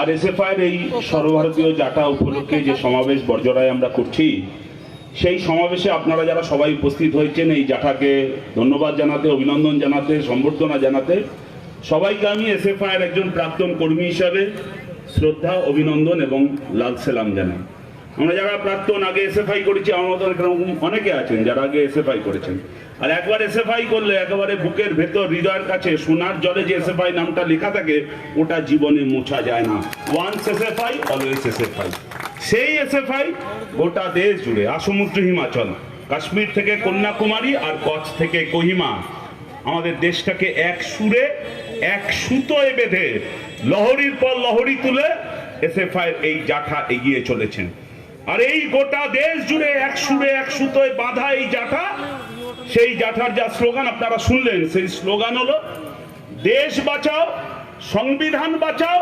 আর এসএফআইয়ের এই সর্বভারতীয় জাটা উপলক্ষে যে সমাবেশ বর্জরায় আমরা করছি, সেই সমাবেশে আপনারা যারা সবাই উপস্থিত হয়েছেন এই জাটাকে ধন্যবাদ জানাতে, অভিনন্দন জানাতে, সম্বর্ধনা জানাতে সবাইকে আমি এসএফআইয়ের একজন প্রাক্তন কর্মী হিসাবে শ্রদ্ধা, অভিনন্দন এবং লাল সালাম জানাই। আমরা যারা প্রাক্তন আগে এসএফআই করেছি, আমার মতো অনেকে আছেন যারা আগে এসএফআই করেছেন, আর একবার এসএফআই করলে একেবারে বুকের ভেতর, হৃদয়ের কাছে সোনার জলে যে এসএফআই নামটা লেখা থাকে ওটা জীবনে মোছা যায় না। Once SFI always SFI. সেই এসএফআই গোটা দেশ জুড়ে, আসমুদ্র হিমাচল, কাশ্মীর থেকে কন্যাকুমারী আর কচ্ছ থেকে কোহিমা, আমাদের দেশটাকে এক সুরে, এক সুতোয় বেঁধে লহরীর পর লহরী তুলে এসএফআই এই জাঠা এগিয়ে চলেছেন। আর এই গোটা দেশ জুড়ে এক সুরে, এক সুতোয় বাঁধা এই জাঠা, সেই জাঠার যা স্লোগান আপনারা শুনলেন, সেই স্লোগান হলো দেশ বাঁচাও, সংবিধান বাঁচাও,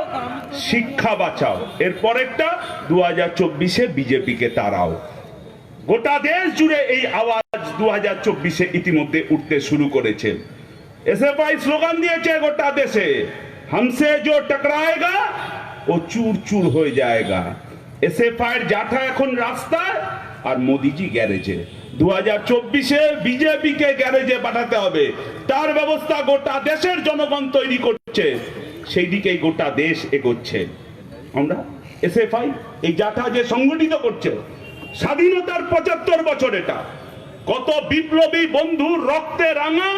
শিক্ষা বাঁচাও। এর পরেরটা 2024-এ বিজেপিকে তাড়াও। গোটা দেশ জুড়ে এই আওয়াজ 2024-এ ইতিমধ্যে উঠতে শুরু করেছে। এসএফআই স্লোগান দিয়েছে গোটা দেশে, হামসে জো টকরায়েগা ও চুর চুর হয়ে যায়গা। এসএফআইয়ের জাঠা এখন রাস্তায় আর মোদিজি গ্যারেজে। 2024-এ বিজেপিকে গ্যারেজে পাঠাতে হবে, তার ব্যবস্থা গোটা দেশের জনগণ তৈরি করছে, সেই দিকেই গোটা দেশ এগোচ্ছে। আমরা এসএফআই এই জাঠা যে সংগঠিত করছে, স্বাধীনতার 75 বছর, এটা কত বিপ্লবী বন্ধুর রক্তে রাঙা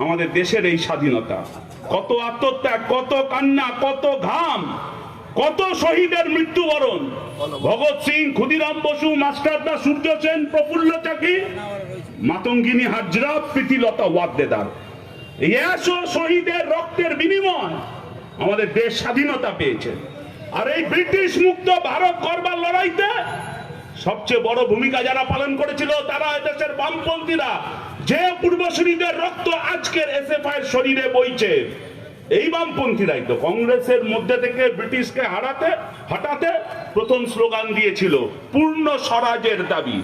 আমাদের দেশের এই স্বাধীনতা, কত আত্মত্যাগ, কত কান্না, কত ঘাম, কত শহীদের মৃত্যুবরণ। ভগৎ সিং, ক্ষুদিরাম বসু, মাস্টারদা সূর্য সেন, প্রফুল্ল চাকি, মাতঙ্গিনী হাজরা, প্রীতিলতা ওয়াদ্দেদার, এই 100 শহীদের রক্তের বিনিময় আমাদের দেশ স্বাধীনতা পেয়েছে। আর এই ব্রিটিশ মুক্ত ভারত করবার লড়াইতে সবচেয়ে বড় ভূমিকা যারা পালন করেছিল তারা দেশের বামপন্থীরা, যে পূর্বসূরীদের রক্ত আজকের এসএফআইয়ের শরীরে বইছে, এই বামপন্থীরাই তো কংগ্রেসের মধ্যে থেকে ব্রিটিশকে হটাতে প্রথম স্লোগান দিয়েছিল পূর্ণ স্বরাজের দাবি।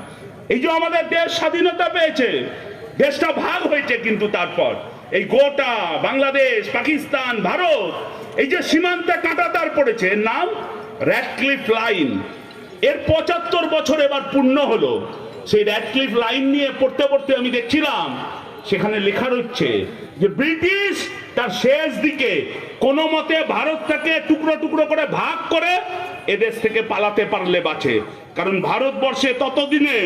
এই যে আমাদের দেশ স্বাধীনতা পেয়েছে, দেশটা ভাগ হয়েছে, কিন্তু তারপর এই গোটা বাংলাদেশ, পাকিস্তান, ভারত, এই যে সীমান্তে কাঁটাতার পড়েছে, এর নাম র্যাডক্লিফ লাইন। এর 75 বছর এবার পূর্ণ হলো। সেই র্যাডক্লিফ লাইন নিয়ে পড়তে পড়তে আমি দেখছিলাম সেখানে লেখা রয়েছে যে ব্রিটিশ তার শেষ দিকে কোনো মতে ভারতটাকে টুকরো টুকরো করে ভাগ করে এদেশ থেকে পালাতে পারলে বাঁচে। কারণ ভারতবর্ষে ততদিনে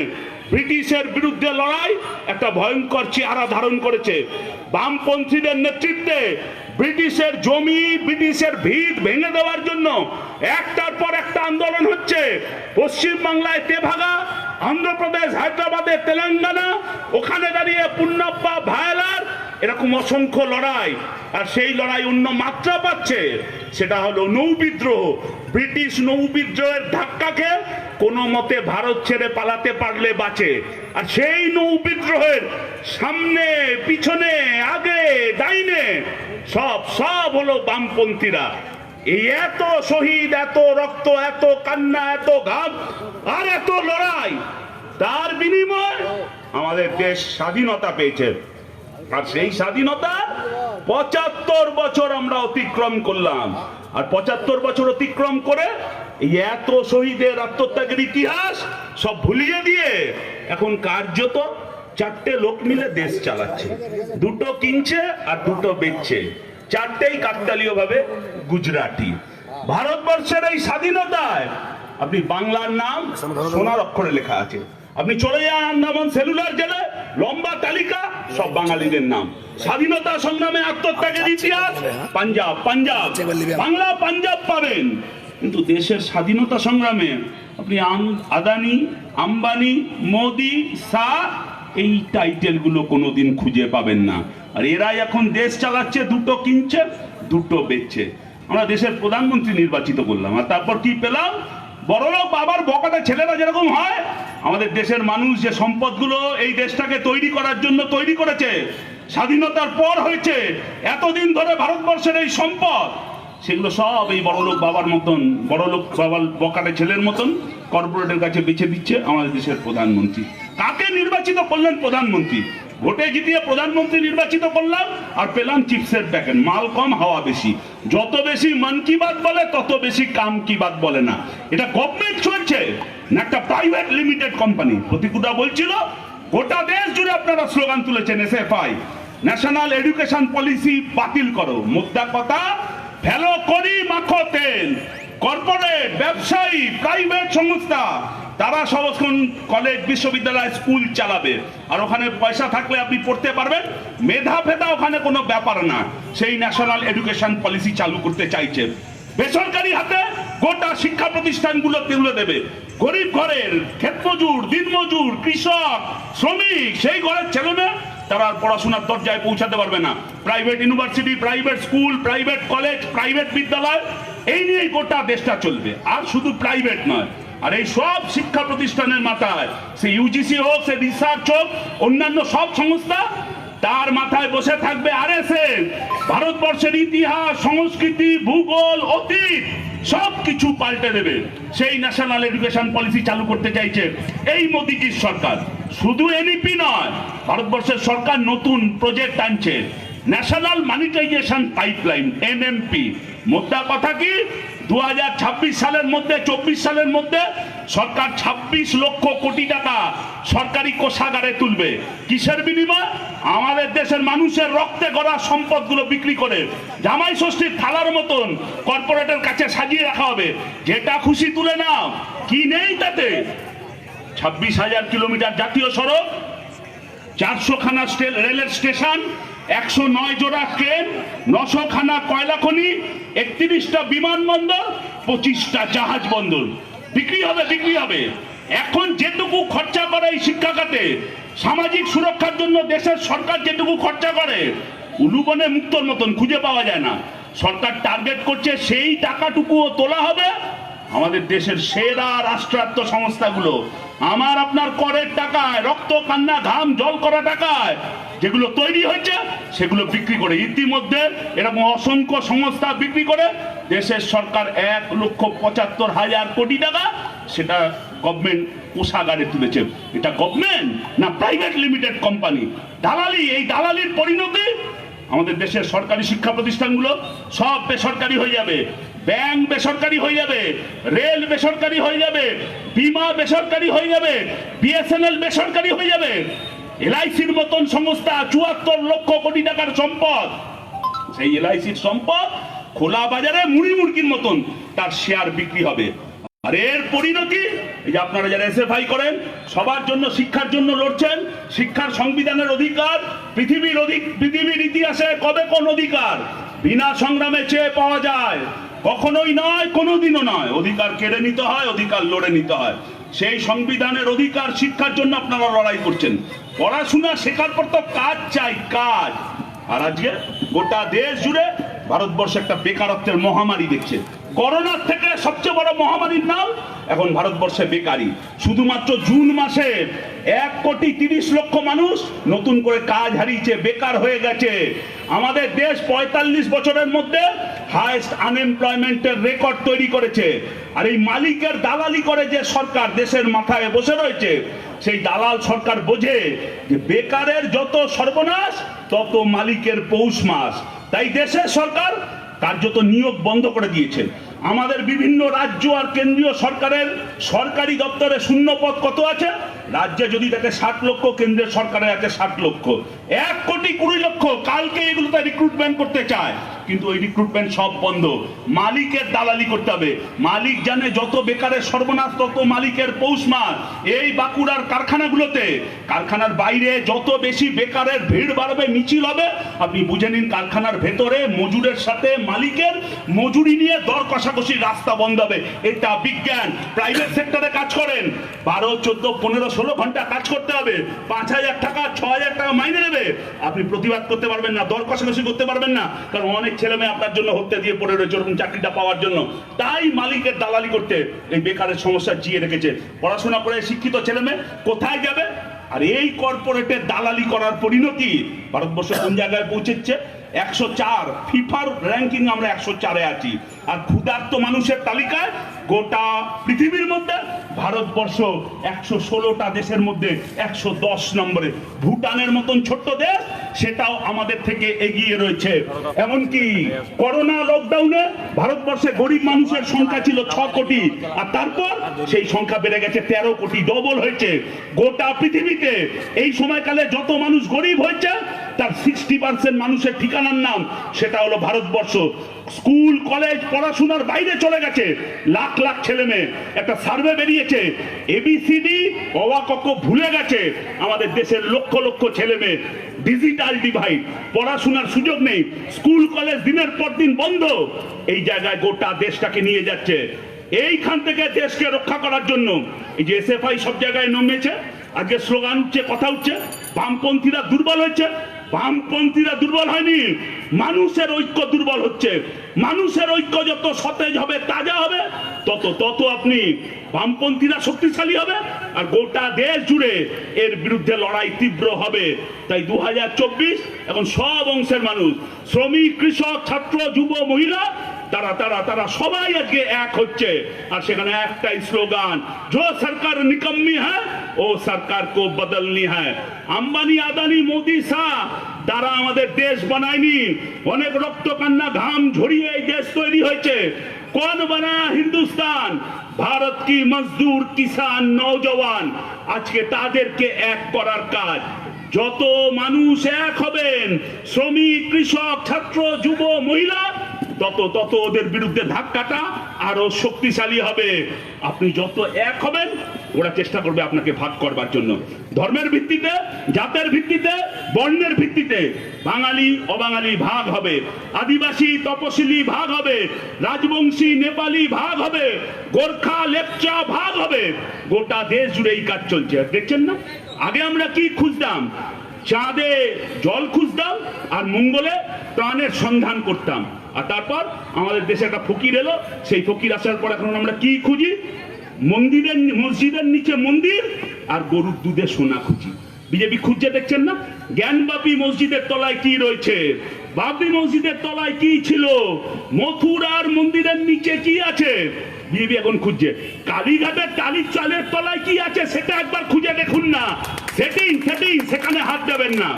ব্রিটিশের বিরুদ্ধে লড়াই একটা ভয়ঙ্কর চেহারা ধারণ করেছে। বামপন্থীদের নেতৃত্বে ব্রিটিশের জমি, ব্রিটিশের ভিত ভেঙে দেওয়ার জন্য একটার পর একটা আন্দোলন হচ্ছে। পশ্চিম বাংলায় তেভাগা, অন্ধ্রপ্রদেশ, হায়দ্রাবাদে, তেলেঙ্গানা, ওখানে দাঁড়িয়ে পুন্নাপ্পা, ভায়ালার, এরকম অসংখ্য লড়াই। আর সেই লড়াই অন্য মাত্রা পাচ্ছে, সেটা হলো নৌবিদ্রোহ। ব্রিটিশ নৌবিদ্রোহের ধাক্কা খেয়ে কোনো মতে ভারত ছেড়ে পালাতে পারলে বাঁচে। আর সেই নৌবিদ্রোহের সামনে, পিছনে, আগে, ডাইনে সব হলো বামপন্থীরা। এই এত শহীদ, এত রক্ত, এত কান্না, এত ঘাম আর এত লড়াই, তার বিনিময় আমাদের দেশ স্বাধীনতা পেয়েছে। আর সেই স্বাধীনতা 75 বছর আমরা অতিক্রম করলাম। আর 75 বছর অতিক্রম করে এই এত শহীদের আত্মত্যাগের ইতিহাস সব ভুলিয়ে দিয়ে এখন কার্যত 4টে লোক মিলে দেশ চালাচ্ছে। 2টো কিনছে আর 2টো বেচছে, 4টেই কাকতালীয় ভাবে গুজরাটি। ভারতবর্ষের এই স্বাধীনতায় আপনি বাংলার নাম সোনার অক্ষরে লেখা আছে, আপনি চলে যান আন্দামান সেলুলার জেলে, লম্বা তালিকা, সব বাঙালিদের নাম। স্বাধীনতা সংগ্রামে আত্মত্যাগের ইতিহাস পাঞ্জাব, বাংলা পাঞ্জাব পাবেন। কিন্তু দেশের স্বাধীনতা সংগ্রামে আপনি আদানি, আম্বানি, মোদি, শাহ, এই টাইটেলগুলো কোনোদিন খুঁজে পাবেন না। আর এরাই এখন দেশ চালাচ্ছে, 2টো কিনছে, 2টো বেচছে। আমরা দেশের প্রধানমন্ত্রী নির্বাচিত করলাম, আর তারপর কি পেলাম? বড়লোক বাবার বকাটা ছেলেরা যেরকম হয়, আমাদের দেশের মানুষ যে সম্পদগুলো এই দেশটাকে তৈরি করার জন্য তৈরি করেছে, স্বাধীনতার পর হয়েছে, এতদিন ধরে ভারতবর্ষের এই সম্পদ, সেগুলো সব এই বড়লোক বাবার মতন, বড়লোক বাবার বকাটে ছেলের মতন কর্পোরেটের কাছে বেছে দিচ্ছে আমাদের দেশের প্রধানমন্ত্রী। কাকে নির্বাচিত করলেন প্রধানমন্ত্রী? ভোটে জিতিয়ে প্রধানমন্ত্রী নির্বাচিত করলাম আর পেলাম চিপসের প্যাকেট, মাল কম হাওয়া বেশি। যত বেশি মন কি বাত বলে তত বেশি কাম কি বাত বলে না। এটা গভর্নমেন্ট চলছে না একটা প্রাইভেট লিমিটেড কোম্পানি? প্রতিকুটা বলছিল গোটা দেশ জুড়ে আপনারা স্লোগান তুলেছেন এসএফআই, ন্যাশনাল এডুকেশন পলিসি বাতিল করো। মুদ্রা কথা, ভ্যালো করি মাখো তেল। কর্পোরেট, ব্যবসায়ী, প্রাইভেট সংস্থা তারা সবক্ষণ কলেজ, বিশ্ববিদ্যালয়, স্কুল চালাবে, আর ওখানে পয়সা থাকলে আপনি পড়তে পারবেন। মেধা ফেধা ওখানে কোনো ব্যাপার না। সেই ন্যাশনাল এডুকেশন পলিসি চালু করতে চাইছে। বেসরকারি হাতে গোটা শিক্ষা প্রতিষ্ঠানগুলো তুলে দেবে। গরিব ঘরের ক্ষেতমজুর, দিনমজুর, কৃষক, শ্রমিক, সেই ঘরের ছেলেমেয়ে তারা পড়াশোনার দরজায় পৌঁছাতে পারবে না। Private university, private school, private college, private বিদ্যালয়, এই নিয়েই গোটা দেশটা চলবে। আর শুধু প্রাইভেট নয়, আর এই সব শিক্ষা প্রতিষ্ঠানের মাথায়, সে ইউজিসি হোক, সে রিসার্চ হোক, অন্যান্য সব সংস্থা, তার মাথায় বসে থাকবে আরএসএস। ভারতবর্ষের ইতিহাস, সংস্কৃতি, ভূগোল, অতীত সব কিছু পাল্টে দেবে। সেই ন্যাশনাল এডুকেশন পলিসি চালু করতে চাইছে এই মোদিজির সরকার। শুধু এনইপি নয়, ভারতবর্ষের সরকার নতুন প্রজেক্ট আনছে, ন্যাশনাল মনিটাইজেশন পাইপলাইন, এনএমপি। মোদ্দা কথা কি, 2026 সালের মধ্যে, 24 সালের মধ্যে সরকার 26 লক্ষ কোটি টাকা সরকারি কোষাগারে তুলবে। কিসের বিনিময়? আমাদের দেশের মানুষের রক্তে গড়া সম্পদগুলো বিক্রি করে জামাই ষষ্ঠীর থালার মতন কর্পোরেটের কাছে সাজিয়ে রাখা হবে। যেটা খুশি তুলে নাও, কি নেই তাতে। 26,000 কিলোমিটার জাতীয় সড়ক, 400 খানা রেলের স্টেশন, 109 জোড়া ট্রেন, 900 খানা কয়লা খনি, 31টা বিমানবন্দর, 25টা জাহাজ বন্দর। বিক্রি হবে, বিক্রি হবে। এখন যেটুকু খরচা করে এই শিক্ষা খাতে, সামাজিক সুরক্ষার জন্য দেশের সরকার যেটুকু খরচা করে, উলুবনে মুক্তর মতন খুঁজে পাওয়া যায় না। সরকার টার্গেট করছে সেই টাকাটুকুও তোলা হবে আমাদের দেশের সেরা রাষ্ট্রায়ত্ত সংস্থাগুলো, আমার আপনার করের টাকায়, রক্ত, কান্না, ঘাম জল করা টাকায় যেগুলো তৈরি হয়েছে সেগুলো বিক্রি করে। ইতিমধ্যে এরকম অসংখ্য সংস্থা বিক্রি করে দেশের সরকার 1,75,000 কোটি টাকা সেটা গভর্নমেন্ট কোষাগারে তুলেছে। এটা গভর্নমেন্ট না প্রাইভেট লিমিটেড কোম্পানি? দালালি। এই দালালির পরিণতি আমাদের দেশের সরকারি শিক্ষা প্রতিষ্ঠানগুলো সব বেসরকারি হয়ে যাবে, ব্যাংক বেসরকারি হয়ে যাবে, রেল বেসরকারি হয়ে যাবে, বিমা বেসরকারি হয়ে যাবে, বিএসএনএল বেসরকারি হয়ে যাবে। এলআইসির মতন সংস্থা 74 লক্ষ কোটি টাকার সম্পদ, সেই এলআইসির সম্পদ খোলা বাজারে মুড়ি মুড়কির মতন তার শেয়ার বিক্রি হবে। আর এর পরিণতি এই যে আপনারা যারা এসএফআই করেন, সবার জন্য, শিক্ষার জন্য লড়ছেন, শিক্ষার সংবিধানের অধিকার পৃথিবীর ইতিহাসে কবে কোন অধিকার বিনা সংগ্রামে চেয়ে পাওয়া যায়? কখনোই নয়, কোনোদিনও নয়। অধিকার কেড়ে নিতে হয়, অধিকার লড়ে নিতে হয়। সেই সংবিধানের অধিকার শিক্ষার জন্য আপনারা লড়াই করছেন। পড়াশোনা শেখার পর তো কাজ চাই, কাজ। আর আজকে গোটা দেশ জুড়ে ভারতবর্ষ একটা বেকারত্বের মহামারী দেখছে। করোনার থেকে সবচেয়ে বড় মহামারীর নাম এখন ভারতবর্ষে বেকারি। শুধুমাত্র জুন মাসে 1,30,00,000 মানুষ নতুন করে কাজ হারিয়েছে, বেকার হয়ে গেছে। আমাদের দেশ 45 বছরের মধ্যে হাইয়েস্ট আনএমপ্লয়মেন্টের রেকর্ড তৈরি করেছে। আর এই মালিকের দালালি করে যে সরকার দেশের মাথায় বসে রয়েছে, সেই দালাল সরকার বোঝে যে বেকারের যত সর্বনাশ তত মালিকের পৌষ মাস। তাই দেশের সরকার কার্যত নিয়োগ বন্ধ করে দিয়েছে। আমাদের বিভিন্ন রাজ্য আর কেন্দ্রীয় সরকারের সরকারি দপ্তরে শূন্য পদ কত আছে? রাজ্যে যদি থাকে 60 লক্ষ, কেন্দ্রের সরকারের আছে 60 লক্ষ। 1,20,00,000 কালকে এগুলোতে রিক্রুটমেন্ট করতে চায়, কিন্তু ওই রিক্রুটমেন্ট সব বন্ধ। মালিকের দালালি করতে হবে। মালিক জানে যত বেকারের সর্বনাশ তত মালিকের পৌষ মাস। এই বাঁকুড়ার কারখানাগুলোতে, কারখানার বাইরে যত বেশি বেকারের ভিড় বাড়বে, মিছিল হবে, আপনি বুঝে নিন কারখানার ভেতরে মজুরের সাথে মালিকের মজুরি নিয়ে দর কষাকষির রাস্তা বন্ধ হবে। এটা বিজ্ঞান। প্রাইভেট সেক্টরে কাজ করেন, 12, 14, 15, 16 ঘন্টা কাজ করতে হবে, 5,000 টাকা, 6,000 টাকা মাইনে নেবে। আপনি প্রতিবাদ করতে পারবেন না, দর কষাকষি করতে পারবেন না, কারণ অনেক ছেলে মেয়ে আপনার জন্য হত্যা দিয়ে পড়ে রয়েছে ওরকম চাকরিটা পাওয়ার জন্য। তাই মালিকের দালালি করতে এই বেকারের সমস্যা জিয়ে রেখেছে। পড়াশোনা করে শিক্ষিত ছেলে মেয়ে কোথায় যাবে? আর এই কর্পোরেটের দালালি করার পরিণতি ভারতবর্ষ কোন জায়গায় পৌঁছেছে? 104, ফিফার র্যাঙ্কিং আমরা 104-এ আছি। আর ক্ষুধার্ত মানুষের তালিকায় গোটা পৃথিবীর মধ্যে ভারতবর্ষ 116টা দেশের মধ্যে 110 নম্বরে। ভুটানের মতন ছোট্ট দেশ সেটাও আমাদের থেকে এগিয়ে রয়েছে। এমনকি করোনা লকডাউনে ভারতবর্ষে গরিব মানুষের সংখ্যা ছিল 6 কোটি, আর তারপর সেই সংখ্যা বেড়ে গেছে 13 কোটি, ডবল হয়েছে। গোটা পৃথিবীতে এই সময়কালে যত মানুষ গরিব হয়েছে তার 60% মানুষের ঠিকানার নাম সেটা হলো ভারতবর্ষ। স্কুল কলেজ পড়াশোনার বাইরে চলে গেছে লাখ লাখ ছেলে মেয়ে। একটা সার্ভে বেরিয়েছে, এবিসিডি অ আ ক খ ভুলে গেছে আমাদের দেশের লক্ষ লক্ষ ছেলে মেয়ে। ডিজিটাল ডিভাইড, পড়াশোনার সুযোগ নেই, স্কুল কলেজ দিনের পর দিন বন্ধ। এই জায়গায় গোটা দেশটাকে নিয়ে যাচ্ছে। এইখান থেকে দেশকে রক্ষা করার জন্য এই যে এসএফআই সব জায়গায় নেমেছে, আজকে স্লোগান উঠছে, কথা উঠছে, বামপন্থীরা দুর্বল হয়েছে। বামপন্থীরা দুর্বল হয়নি, মানুষের ঐক্য দুর্বল হচ্ছে। মানুষের ঐক্য যত সতেজ হবে, তাজা হবে, তত তত আপনি বামপন্থীরা শক্তিশালী হবে আর গোটা দেশ জুড়ে এর বিরুদ্ধে লড়াই তীব্র হবে। তাই 2024 এখন সব অংশের মানুষ, শ্রমিক, কৃষক, ছাত্র, যুব, মহিলা, তারা তারা তারা সবাই আজকে এক হচ্ছে। আর সেখানে একটাই স্লোগান, जो सरकार निकम्मी है वो सरकार को बदलनी है। আম্বানি, আদানি, মোদি, শাহ তারা আমাদের দেশ বানায়নি। অনেক রক্ত, কান্না, ঘাম ঝরিয়ে এই দেশ তৈরি হয়েছে। কোন বানায়া হিন্দুস্তান? ভারত কি মজদুর, কিষান, নওজওয়ান। আজকে তাদেরকে এক করার কাজ। যত মানুষ এক হবেন, শ্রমিক, কৃষক, ছাত্র, যুব, মহিলা, তত তত ওদের বিরুদ্ধে ধাক্কাটা আরো শক্তিশালী হবে। আপনি যত এক হবেন, ওরা চেষ্টা করবে আপনাকে ভাগ করবার জন্য। ধর্মের ভিত্তিতে, জাতের ভিত্তিতে, বর্ণের ভিত্তিতে বাঙালি অবাঙালি ভাগ হবে, আদিবাসী তপশিলি ভাগ হবে, রাজবংশী নেপালি ভাগ হবে, গোর্খা লেপচা ভাগ হবে। গোটা দেশ জুড়ে এই কাজ চলছে। দেখছেন না, আগে আমরা কি খুঁজতাম? চাঁদে জল খুঁজতাম আর মঙ্গলে প্রাণের সন্ধান করতাম। আর তারপর আমাদের দেশে একটা ফকির এলো, সেই ফকির আসার পর এখন আমরা কি খুঁজি? মন্দিরের, মসজিদের নিচে মন্দির আর গরুর দুধে সোনা খুঁজি। বিজেপি খুঁজছে, দেখছেন না? জ্ঞানবাপী মসজিদের তলায় কি রয়েছে? বাবরি মসজিদের তলায় কি ছিল? মথুরার মন্দিরের নিচে কি আছে? বিজেপি এখন খুঁজছে। কালীঘাটের টালির চালের তলায় কি আছে সেটা একবার খুঁজে দেখুন না। সেটিং সেটিং, সেখানে হাত দেবেন না।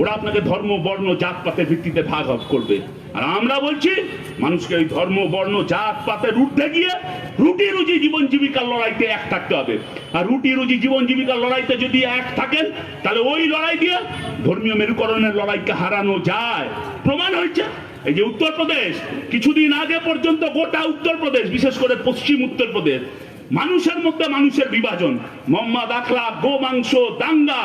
ওরা আপনাকে ধর্ম, বর্ণ, জাত পাতের ভিত্তিতে ভাগ করবে। আর আমরা বলছি মানুষকে ওই ধর্ম, বর্ণ, জাত পাতের ঊর্ধ্বে গিয়ে রুটি রুজি জীবন জীবিকার লড়াইতে এক থাকতে হবে। আর রুটি রুজি জীবন জীবিকার লড়াইতে যদি এক থাকেন, তাহলে ওই লড়াই দিয়ে ধর্মীয় মেরুকরণের লড়াইকে হারানো যায়। প্রমাণ হয়েছে। এই যে উত্তরপ্রদেশ, কিছুদিন আগে পর্যন্ত গোটা উত্তরপ্রদেশ, বিশেষ করে পশ্চিম উত্তরপ্রদেশ, মানুষের মধ্যে মানুষের বিভাজন, মোহাম্মদ আখলা, গো মাংস, দাঙ্গা,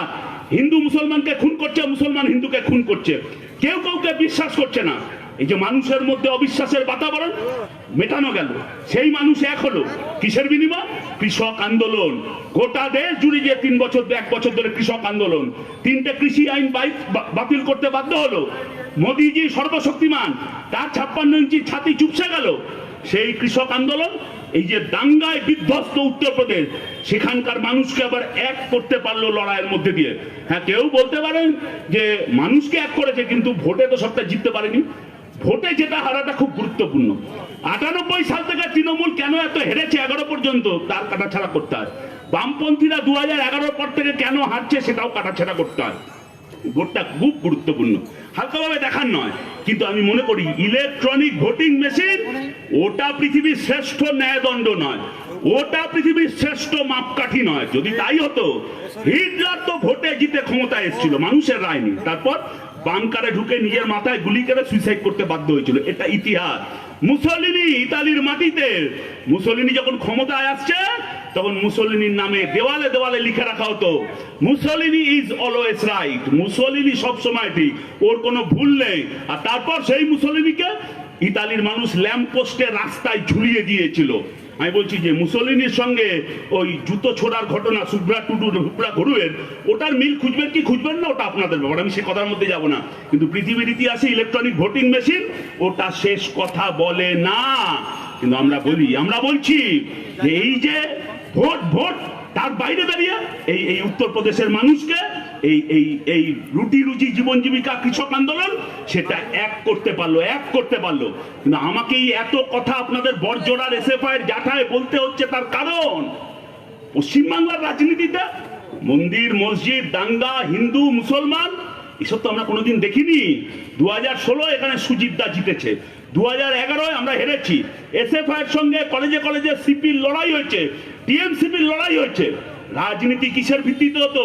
হিন্দু মুসলমানকে খুন করছে, মুসলমান হিন্দুকে খুন করছে, কেউ কাউকে বিশ্বাস করছে না। এই যে মানুষের মধ্যে অবিশ্বাসের বাতাবরণ মেটানো গেল, সেই মানুষ এক হলো কিসের বিনিময়? কৃষক আন্দোলন। গোটা দেশ জুড়ে যে 1 বছর ধরে কৃষক আন্দোলন, 3টে কৃষি আইন বাতিল করতে বাধ্য হলো। মোদিজি সর্বশক্তিমান, তার 56 ইঞ্চি ছাতি চুপসে গেল। সেই কৃষক আন্দোলন, এই যে দাঙ্গায় বিধ্বস্ত উত্তরপ্রদেশ, সেখানকার মানুষকে আবার এক করতে পারলো লড়াইয়ের মধ্যে দিয়ে। হ্যাঁ, কেউ বলতে পারেন যে মানুষকে এক করেছে, কিন্তু ভোটে তো সবটা জিততে পারেনি। ভোটে যেটা হারাটা খুব গুরুত্বপূর্ণ। 98 সাল থেকে তৃণমূল কেন এত হেরেছে 11 পর্যন্ত, তার কাটাছাড়া করতে হয়। বামপন্থীরা 2011 পর থেকে কেন হারছে, সেটাও কাটাছাড়া করতে হয়। ভোটটা খুব গুরুত্বপূর্ণ, হালকাভাবে দেখার নয়। কিন্তু আমি মনে করি ইলেকট্রনিক ভোটিং মেশিন ওটা পৃথিবীর শ্রেষ্ঠ ন্যায়দণ্ড নয়, ওটা পৃথিবীর শ্রেষ্ঠ মাপকাঠি নয়। যদি তাই হতো, হিটলার তো ভোটে জিতে ক্ষমতায় এসেছিল, মানুষের রায় নেই, তারপর বাংকারে ঢুকে নিজের মাথায় গুলি করে সুইসাইড করতে বাধ্য হয়েছিল। এটা ইতিহাস। মুসলিনি ইতালির মাটিতে, মুসলিনি যখন ক্ষমতায় আসছে তখন মুসলিনির নামে দেওয়ালে দেওয়ালে লিখে রাখা হতো, মুসলিনি ইজ অলওয়েজ রাইট। মুসলিনি সব সময় ঠিক, ওর কোনো ভুল নেই। আর তারপর সেই মুসলিনিকে ইতালির মানুষ ল্যাম্প পোস্টে রাস্তায় ঝুলিয়ে দিয়েছিল। আমি বলছি যে মুসলিনির সঙ্গে ওই জুতো ছোড়ার ঘটনা, সুব্রা টুডু, হুবরা ঘুরুয়ের, ওটার মিল খুঁজবেন কি খুঁজবেন না, ওটা আপনাদের ব্যাপার, আমি সে কথার মধ্যে যাব না। কিন্তু পৃথিবীর ইতিহাসে ইলেকট্রনিক ভোটিং মেশিন ওটা শেষ কথা বলে না। কিন্তু আমরা বলছি যে এই যে ভোট ভোট তার বাইরে দাঁড়িয়ে এই এই উত্তরপ্রদেশের মানুষকে এই এই এই রুটি রুজি জীবন জীবিকা কৃষক আন্দোলন সেটা এক করতে পারলো। কিন্তু আমাকে এই এত কথা আপনাদের বর্জরার এসএফআই এর জাঠায় বলতে হচ্ছে, তার কারণ পশ্চিমবাংলার রাজনীতিতে মন্দির মসজিদ দাঙ্গা হিন্দু মুসলমান এসব তো আমরা কোনোদিন দেখিনি। 2016 এখানে সুজিত দা জিতেছে, 2011 আমরা হেরেছি। এসএফআই এর সঙ্গে কলেজে কলেজে সিপির লড়াই হয়েছে, টিএমসিপির লড়াই হয়েছে। রাজনীতি কিসের ভিত্তিতে হতো?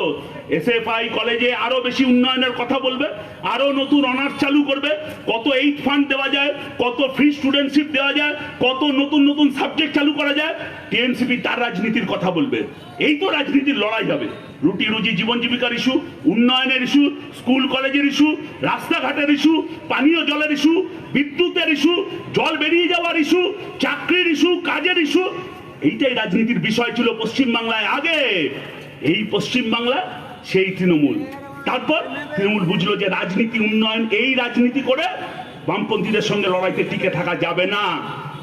এসএফআই কলেজে আরো বেশি উন্নয়নের কথা বলবে, আরো নতুন অনার্স চালু করবে, কত এইট ফান্ড দেওয়া যায়, কত ফ্রি স্টুডেন্টশিপ দেওয়া যায়, কত নতুন নতুন সাবজেক্ট চালু করা যায়। টিএমসিপি তার রাজনীতির কথা বলবে। এই তো রাজনীতির লড়াই হবে। রুটি রুজি জীবন জীবিকার ইস্যু, উন্নয়নের ইস্যু, স্কুল কলেজের ইস্যু, রাস্তাঘাটের ইস্যু, পানীয় জলের ইস্যু, বিদ্যুতের ইস্যু, জল বেরিয়ে যাওয়ার ইস্যু, চাকরির ইস্যু, কাজের ইস্যু, এইটাই রাজনীতির বিষয় ছিল পশ্চিমবাংলায় আগে। এই পশ্চিমবাংলা সেই তৃণমূল। তারপর তৃণমূল বুঝলো যে রাজনীতি উন্নয়ন, এই রাজনীতি করে বামপন্থীদের সঙ্গে লড়াইতে টিকে থাকা যাবে না।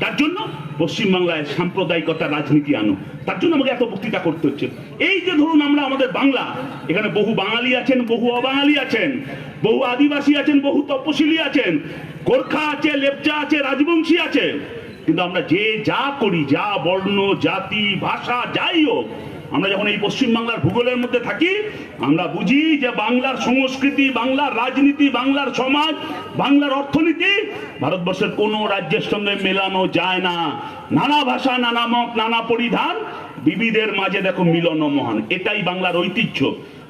তার জন্য পশ্চিমবাংলায় সাম্প্রদায়িকতার রাজনীতি আনো। তার জন্য আমাকে এত বক্তৃতা করতে হচ্ছে। এই যে ধরুন আমরা আমাদের বাংলা, এখানে বহু বাঙালি আছেন, বহু অবাঙালি আছেন, বহু আদিবাসী আছেন, বহু তপশিলি আছেন, গোর্খা আছে, লেপচা আছে, রাজবংশী আছে। কিন্তু আমরা যে যা করি, যা বর্ণ জাতি ভাষা যাই হোক, আমরা যখন এই পশ্চিমবাংলার ভূগোলের মধ্যে থাকি আমরা বুঝি যে বাংলার সংস্কৃতি, বাংলার রাজনীতি, বাংলার সমাজ, বাংলার অর্থনীতি ভারতবর্ষের কোনো রাজ্যের সঙ্গে মেলানো যায় না। নানা ভাষা, নানা মত, নানা পরিধান, বিবিধের মাঝে দেখো মিলন মহান, এটাই বাংলার ঐতিহ্য।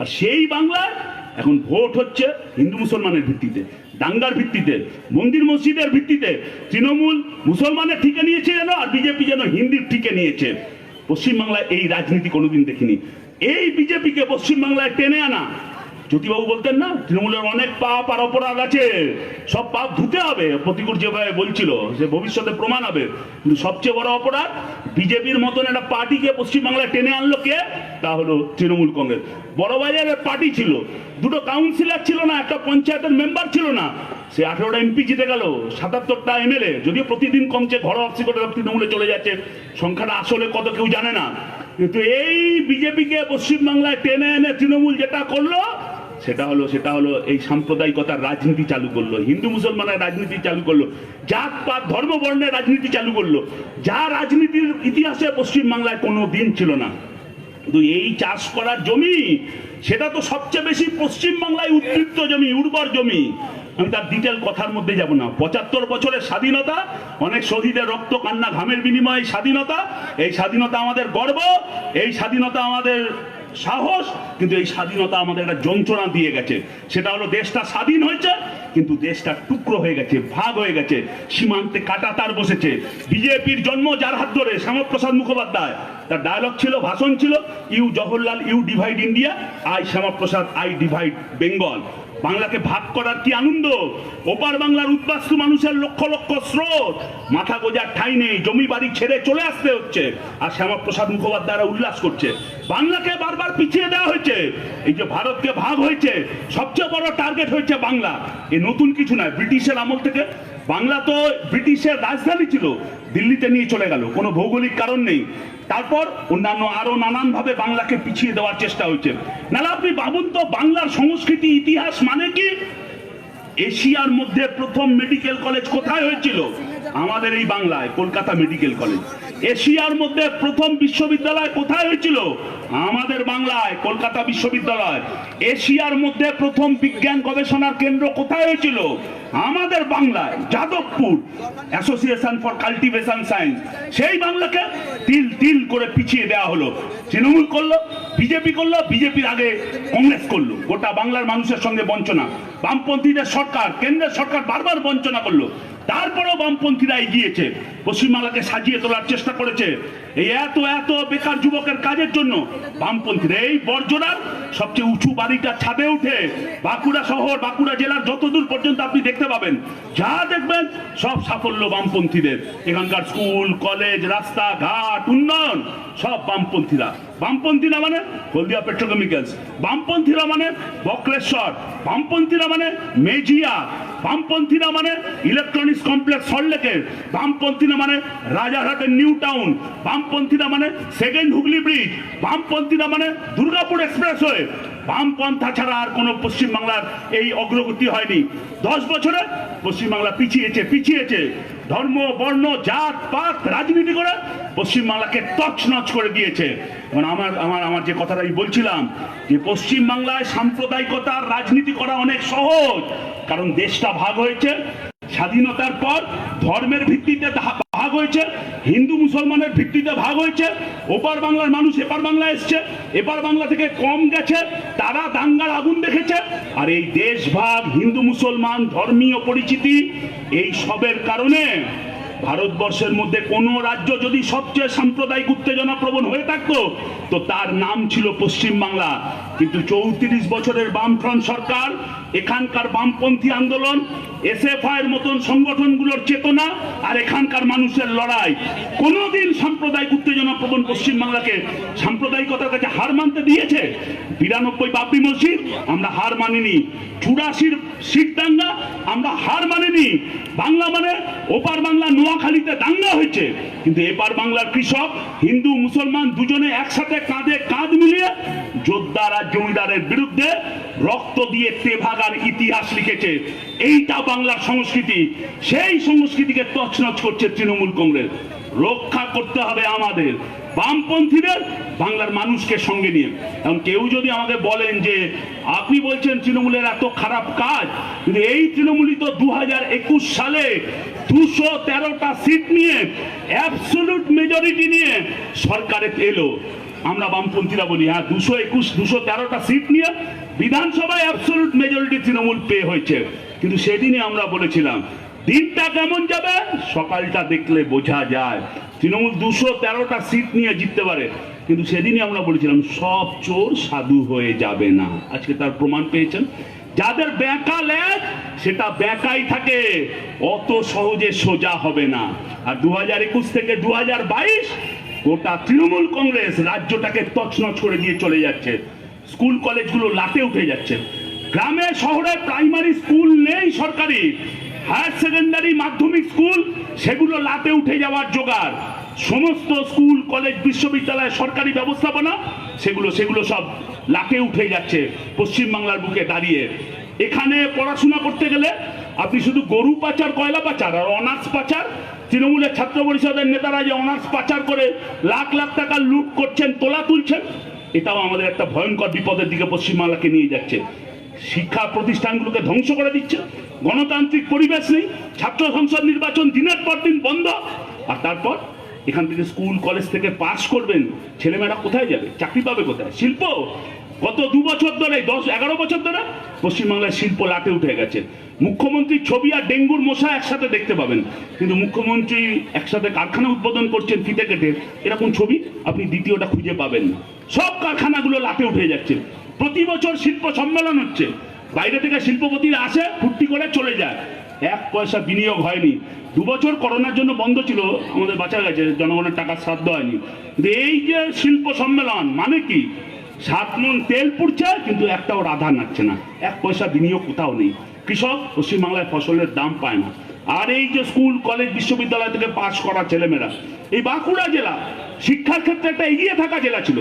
আর সেই বাংলায় এখন ভোট হচ্ছে হিন্দু মুসলমানের ভিত্তিতে, দাঙ্গার ভিত্তিতে, মন্দির মসজিদের ভিত্তিতে। তৃণমূল মুসলমানের ঠিকে নিয়েছে যেন, আর বিজেপি যেন হিন্দির ঠিকে নিয়েছে। পশ্চিমবাংলায় এই রাজনীতি কোনোদিন দেখিনি। এই বিজেপিকে পশ্চিমবাংলায় টেনে আনা, জ্যোতিবাবু বলতেন না তৃণমূলের অনেক পাপ আর অপরাধ আছে, সব পাপ ধুতে হবে, প্রতিকূল যেভাবে বলছিল সে ভবিষ্যতে প্রমাণ হবে। কিন্তু সবচেয়ে বড় অপরাধ বিজেপির মতন একটা পার্টিকে পশ্চিমবাংলায় টেনে আনলো কে? তা হলো তৃণমূল কংগ্রেস। বড়বাজারের পার্টি ছিল, দুটো কাউন্সিলর ছিল না, একটা পঞ্চায়েতের মেম্বার ছিল না, সে 18টা এমপি জিতে গেল, 77টা এমএলএ, যদিও প্রতিদিন কমছে, ঘরোয়া করে তৃণমূলে চলে যাচ্ছে, সংখ্যাটা আসলে কত কেউ জানে না। কিন্তু এই বিজেপিকে পশ্চিমবাংলায় টেনে এনে তৃণমূল যেটা করলো সেটা হলো এই সাম্প্রদায়িকতার রাজনীতি চালু করলো, হিন্দু মুসলমানের রাজনীতি চালু করলো, জাত পাত ধর্ম বর্ণের রাজনীতি চালু করলো, যা রাজনীতির ইতিহাসে পশ্চিমবাংলায় কোনো দিন ছিল না। কিন্তু এই চাষ করার জমি, সেটা তো সবচেয়ে বেশি পশ্চিমবাংলায় উদ্বৃত্ত জমি, উর্বর জমি। আমি তার ডিটেল কথার মধ্যে যাব না। 75 বছরের স্বাধীনতা, অনেক শহীদের রক্ত কান্না ঘামের বিনিময়ে স্বাধীনতা, এই স্বাধীনতা আমাদের গর্ব, এই স্বাধীনতা আমাদের সাহস। কিন্তু এই স্বাধীনতা আমাদের একটা যন্ত্রণা দিয়ে গেছে, সেটা হলো দেশটা স্বাধীন হয়েছে কিন্তু দেশটা টুকরো হয়ে গেছে, ভাগ হয়ে গেছে, সীমান্তে কাঁটাতার বসেছে। বিজেপির জন্ম যার হাত ধরে, শ্যামাপ্রসাদ মুখোপাধ্যায়, তার ডায়লগ ছিল, ভাষণ ছিল, you Jawaharlal you divide India, I Shyamaprasad I divide Bengal. বাংলাকে ভাগ করার কি আনন্দ! ওপার বাংলার উদ্বাস্তু মানুষের লক্ষ লক্ষ স্রোত, মাথা গোজার ঠাঁই নেই, জমি বাড়ি ছেড়ে চলে আসতে হচ্ছে, আর শ্যামাপ্রসাদ মুখোপাধ্যায়রা উল্লাস করছে। বাংলাকে বারবার পিছিয়ে দেওয়া হয়েছে। এই যে ভারতকে ভাগ হয়েছে, সবচেয়ে বড় টার্গেট হয়েছে বাংলা। এ নতুন কিছু নয়, ব্রিটিশের আমল থেকে বাংলা তো ব্রিটিশের রাজধানী ছিল, দিল্লিতে নিয়ে চলে গেল, কোনো ভৌগোলিক কারণ নেই। তারপর অন্যান্য আরো নানান ভাবে বাংলাকে পিছিয়ে দেওয়ার চেষ্টা হয়েছে। নাহলে আপনি ভাবুন তো, বাংলার সংস্কৃতি ইতিহাস মানে কি? এশিয়ার মধ্যে প্রথম মেডিকেল কলেজ কোথায় হয়েছিল? আমাদের এই বাংলায়, কলকাতা মেডিকেল কলেজ। এশিয়ার মধ্যে প্রথম বিশ্ববিদ্যালয় কোথায় হয়েছিল? আমাদের বাংলায়, কলকাতা বিশ্ববিদ্যালয়। এশিয়ার মধ্যে প্রথম বিজ্ঞান গবেষণার কেন্দ্র কোথায় হয়েছিল? আমাদের বাংলায়, Jadavpur association for cultivation science. সেই বাংলাকে তিল তিল করে পিছিয়ে দেওয়া হলো। তৃণমূল করলো, বিজেপি করলো, বিজেপির আগে কংগ্রেস করলো। গোটা বাংলার মানুষের সঙ্গে বঞ্চনা। বামপন্থীদের সরকার, কেন্দ্রের সরকার বারবার বঞ্চনা করলো, তারপরেও বামপন্থীরা এগিয়েছে, পশ্চিমবাংলাকে সাজিয়ে তোলার চেষ্টা করেছে। এই এত এত বেকার যুবকের কাজের জন্য বামপন্থীরা এই বর্জনার সবচেয়ে উঁচু বাড়িটা ছাদে উঠে বাঁকুড়া শহর, বাঁকুড়া জেলার যতদূর পর্যন্ত আপনি দেখতে পাবেন, যা দেখবেন সব সাফল্য বামপন্থীদের। এখানকার স্কুল কলেজ রাস্তা ঘাট উন্নয়ন সব বামপন্থীরা। বামপন্থীরা মানে হলদিয়া পেট্রোকেমিক্যালস, বামপন্থীরা মানে বক্রেশ্বর, বামপন্থীরা মানে মেজিয়া, বামপন্থীরা মানে ইলেকট্রনিক্স কমপ্লেক্স সল্টলেকের, বামপন্থীরা মানে রাজারহাটের নিউ টাউন, বামপন্থীরা মানে সেকেন্ড হুগলি ব্রিজ, বামপন্থীরা মানে দুর্গাপুর এক্সপ্রেসওয়ে। বামপন্থা ছাড়া আর কোনো পশ্চিমবাংলার এই অগ্রগতি হয়নি। 10 বছরে পশ্চিমবাংলা পিছিয়েছে। ধর্ম, বর্ণ, জাত পাত রাজনীতি করে পশ্চিমবাংলাকে তছনছ করে দিয়েছে। মানে আমার যে কথাটা আমি বলছিলাম যে পশ্চিমবাংলায় সাম্প্রদায়িকতার রাজনীতি করা অনেক সহজ, কারণ দেশটা ভাগ হয়েছে। স্বাধীনতার পর ধর্মের ভিত্তিতে ভাগ হয়েছে, হিন্দু মুসলমানের ভিত্তিতে ভাগ হয়েছে। ওপার বাংলার মানুষ এপার বাংলা এসছে, এপার বাংলা থেকে কম গেছে, তারা দাঙ্গার আগুন দেখেছে। আর এই দেশ ভাগ, হিন্দু মুসলমান, ধর্মীয় পরিচিতি, এই সবের কারণে ভারতবর্ষের মধ্যে কোনো রাজ্য যদি সবচেয়ে সাম্প্রদায়িক উত্তেজনা প্রবণ হয়ে থাকতো তো তার নাম ছিল পশ্চিমবাংলা। কিন্তু 34 বছরের বামফ্রন্ট সরকার, এখানকার বামপন্থী আন্দোলন, এসএফআই এর মতন সংগঠনগুলোর চেতনা আর এখানকার মানুষের লড়াই কোনোদিন সাম্প্রদায়িক উত্তেজনা প্রবণ পশ্চিমবাংলাকে সাম্প্রদায়িকতার কাছে হার মানতে দিয়েছে? 92 বাবরি মসজিদ আমরা হার মানিনি, 84 শিখ দাঙ্গা আমরা হার মানিনি। বাংলা মানে ওপার বাংলা নোয়াখালীতে দাঙ্গা হয়েছে, কিন্তু এপার বাংলার কৃষক, হিন্দু মুসলমান দুজনে একসাথে কাঁধে কাঁধ মিলিয়ে যোদ্ধার আর জমিদারের বিরুদ্ধে রক্ত দিয়ে তেভাগার ইতিহাস লিখেছে। এইটা বাংলার সংস্কৃতি। সেই সংস্কৃতিকে তছনছ করছে তৃণমূল কংগ্রেস। রক্ষা করতে হবে আমাদের বামপন্থীদের, বাংলার মানুষকে সঙ্গে নিয়ে। এখন কেউ যদি আমাকে বলেন যে আপনি বলছেন তৃণমূলের এত খারাপ কাজ, কিন্তু এই তৃণমূলই তো 2021 সালে 213টা সিট নিয়ে অ্যাবসলিউট মেজরিটি নিয়ে সরকারে এলো। আমরা বামপন্থীরা বলি হ্যাঁ 213টা সিট নিয়ে বিধানসভায় অ্যাবসলিউট মেজরিটি তৃণমূল পেয়ে হয়েছে। কিন্তু সেদিনই আমরা বলেছিলাম দিনটা কেমন যাবে সকালটা দেখলে বোঝা যায়। তৃণমূল 213টা সিট নিয়ে জিততে পারে, কিন্তু সেদিনই আমরা বলেছিলাম সব চোর সাধু হয়ে যাবে না। আজকে তার প্রমাণ পেয়েছেন। যাদের ব্যাঁকা লেজ সেটা ব্যাঁকাই থাকে, অত সহজে সোজা হবে না। আর 2021 থেকে 2022 গোটা তৃণমূল কংগ্রেস রাজ্যটাকে তছনছ করে দিয়ে চলে যাচ্ছে। স্কুল কলেজগুলো লাটে উঠে যাচ্ছে। গ্রামে শহরে প্রাইমারি স্কুল নেই সরকারি, হায়ার সেকেন্ডারি মাধ্যমিক স্কুল সেগুলো লাটে উঠে যাওয়ার জোগাড়। সমস্ত স্কুল কলেজ বিশ্ববিদ্যালয় সরকারি ব্যবস্থাপনা সেগুলো সব লাটে উঠে যাচ্ছে পশ্চিমবাংলার বুকে দাঁড়িয়ে। এখানে পড়াশোনা করতে গেলে আপনি শুধু গরু পাচার, কয়লা পাচার আর অনার্স পাচার, তৃণমূলের ছাত্র পরিষদের নেতারা যে অনার্স পাচার করে লাখ লাখ টাকা লুট করছেন, তোলা তুলছেন, এটাও আমাদের একটা ভয়ঙ্কর বিপদের দিকে পশ্চিমবাংলাকে নিয়ে যাচ্ছে। শিক্ষা প্রতিষ্ঠানগুলোকে ধ্বংস করে দিচ্ছে, গণতান্ত্রিক পরিবেশ নেই, ছাত্র সংসদ নির্বাচন দিনের পর দিন বন্ধ। আর তারপর এখান থেকে স্কুল কলেজ থেকে পাশ করবেন, ছেলেমেয়েরা কোথায় যাবে? চাকরি পাবে কোথায়? শিল্প গত 2 বছর ধরে, 10-11 বছর ধরে পশ্চিমবাংলায় শিল্প লাটে উঠে গেছে। মুখ্যমন্ত্রীর ছবি আর ডেঙ্গুর মশা একসাথে দেখতে পাবেন, কিন্তু মুখ্যমন্ত্রী একসাথে কারখানা উদ্বোধন করছেন ফিতে কেটে, এরকম ছবি আপনি দ্বিতীয়টা খুঁজে পাবেন না। সব কারখানাগুলো লাটে উঠে যাচ্ছে। প্রতি বছর শিল্প সম্মেলন হচ্ছে, বাইরে থেকে শিল্পপতিরা আসে, ফুর্তি করে চলে যায়, 1 পয়সা বিনিয়োগ হয়নি। 2 বছর করোনার জন্য বন্ধ ছিল, আমাদের বাঁচা গেছে, জনগণের টাকা শ্রাদ্ধ হয়নি। কিন্তু এই যে শিল্প সম্মেলন মানে কি? 7 মণ তেল পুড়ছে, কিন্তু একটাও রাধা নাচছে না, 1 পয়সা বিনিয়োগ কোথাও নেই। কৃষক পশ্চিমবাংলায় ফসলের দাম পায় না। আর এই যে স্কুল কলেজ বিশ্ববিদ্যালয় থেকে পাশ করা ছেলেমেয়েরা, এই বাঁকুড়া জেলা শিক্ষার ক্ষেত্রে একটা এগিয়ে থাকা জেলা ছিল,